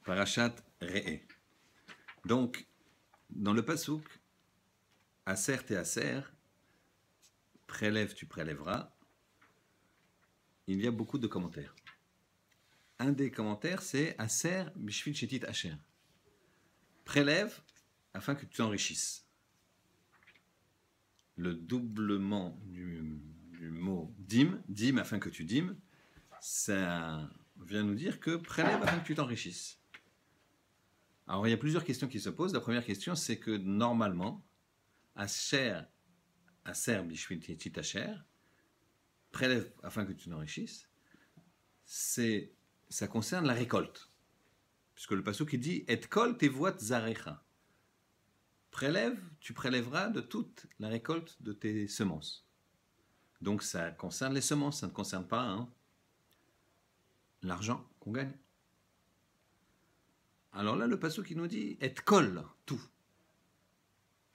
Parashat Re'eh. Donc, dans le pasouk, Aser te Aser, prélève, tu prélèveras, il y a beaucoup de commentaires. Un des commentaires, c'est Aser bishvil shetit asher. Prélève afin que tu t'enrichisses. Le doublement du mot dim afin que tu dîmes, ça vient nous dire que prélève afin que tu t'enrichisses. Alors il y a plusieurs questions qui se posent. La première question, c'est que normalement, Aser bishvil shetit asher, prélève afin que tu t'enrichisses, ça concerne la récolte. Puisque le passouk il dit et kol tevuat zarecha. Prélève, tu prélèveras de toute la récolte de tes semences. Donc ça concerne les semences, ça ne concerne pas l'argent qu'on gagne. Alors là, le passouk il nous dit et kol, tout.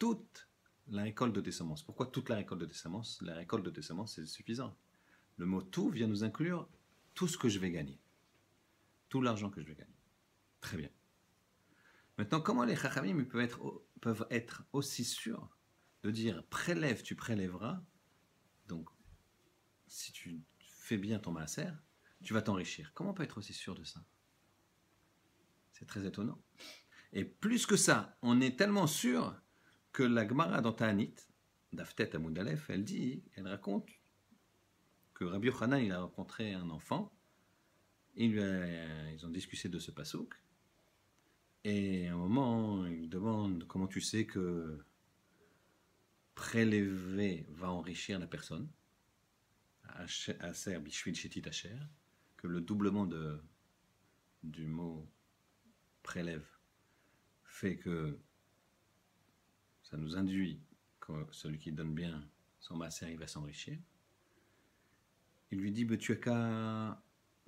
Toute la récolte de tes semences. Pourquoi toute la récolte de tes semences? La récolte de tes semences, c'est suffisant. Le mot tout vient nous inclure tout ce que je vais gagner. Tout l'argent que je vais gagner. Très bien. Maintenant, comment les chachamim peuvent être aussi sûrs de dire prélève, tu prélèveras. Donc, si tu fais bien ton maaser, tu vas t'enrichir. Comment on peut être aussi sûr de ça? C'est très étonnant. Et plus que ça, on est tellement sûr que la Gemara dans Ta'anit, Daftet Amoud Aleph, elle raconte que Rabbi Yochanan, il a rencontré un enfant. Ils ont discuté de ce passouk. Et à un moment, il lui demande comment tu sais que prélever va enrichir la personne. Aser bishvil shetit asher, que le doublement du mot prélève fait que ça nous induit que celui qui donne bien son maaser, il va s'enrichir. Il lui dit, tu as qu'à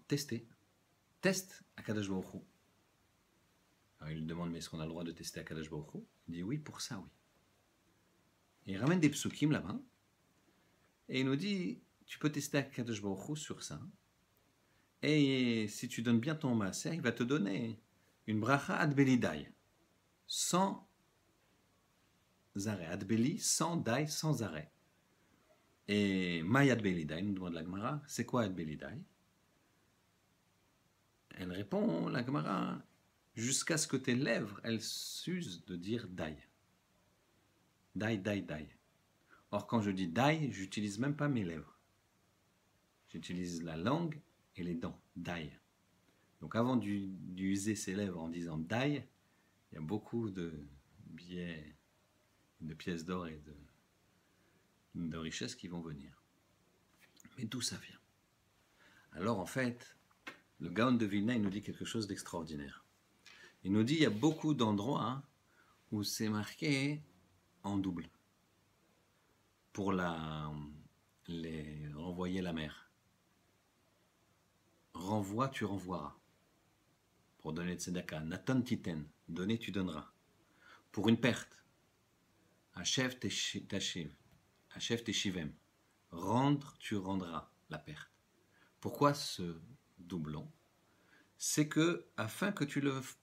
tester. Teste Akadosh Baruch Hu. Alors il lui demande, mais est-ce qu'on a le droit de tester Akadosh Baruch Hu? Il dit, oui, pour ça, oui. Et il ramène des psukim là-bas, et il nous dit, tu peux tester Akadosh Baruch Hu sur ça, et si tu donnes bien ton maaser, il va te donner une bracha adbeli dai, sans arrêt. Adbeli, sans dai, sans arrêt. Et May adbeli dai, nous demande la Gemara, c'est quoi adbeli dai? Elle répond, la Gemara, jusqu'à ce que tes lèvres, elles s'usent de dire dai. Dai, dai, dai. Or, quand je dis dai, j'utilise même pas mes lèvres. J'utilise la langue et les dents. Dai. Donc, avant d'user ses lèvres en disant dai, il y a beaucoup de billets, de pièces d'or et de richesses qui vont venir. Mais d'où ça vient? Alors, en fait, le Gaon de Vilna, il nous dit quelque chose d'extraordinaire. Il nous dit il y a beaucoup d'endroits où c'est marqué en double pour les renvoyer la mer. Renvoie, tu renvoieras. Pour donner de tzedaka. Naton titen, donner, tu donneras. Pour une perte. Achev teshiv. Achev teshivem. Rendre, tu rendras la perte. Pourquoi ce doublon? C'est que, afin que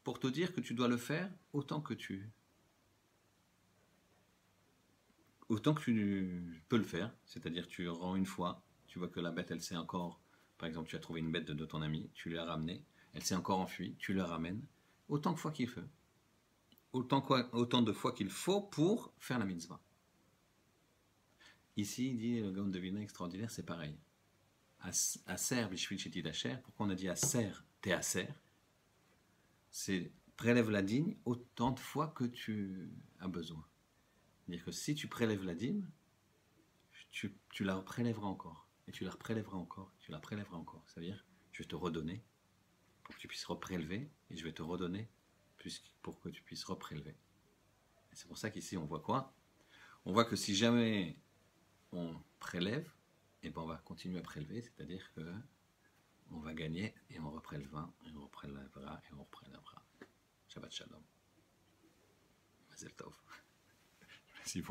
pour te dire que tu dois le faire autant que tu peux le faire, c'est-à-dire tu rends une fois, tu vois que la bête elle s'est encore, par exemple tu as trouvé une bête de ton ami, tu l'as ramenée, elle s'est encore enfuie, tu la ramènes, autant de fois qu'il faut, autant de fois qu'il faut pour faire la mitzvah. Ici il dit le Gaon de Vilna extraordinaire, c'est pareil. Aser bishvil shetit asher, pourquoi on a dit aser te aser? C'est prélève la dîme autant de fois que tu as besoin. C'est-à-dire que si tu prélèves la dîme, tu la prélèveras encore, et tu la prélèveras encore, tu la prélèveras encore. C'est-à-dire, je vais te redonner pour que tu puisses reprélever, et je vais te redonner pour que tu puisses reprélever. Et c'est pour ça qu'ici, on voit quoi? On voit que si jamais on prélève, et ben on va continuer à prélever, c'est-à-dire que on va gagner, et on reprélèvera, et on reprélèvera, et on reprélèvera. Shabbat Shalom. Mazel Tov. Merci beaucoup.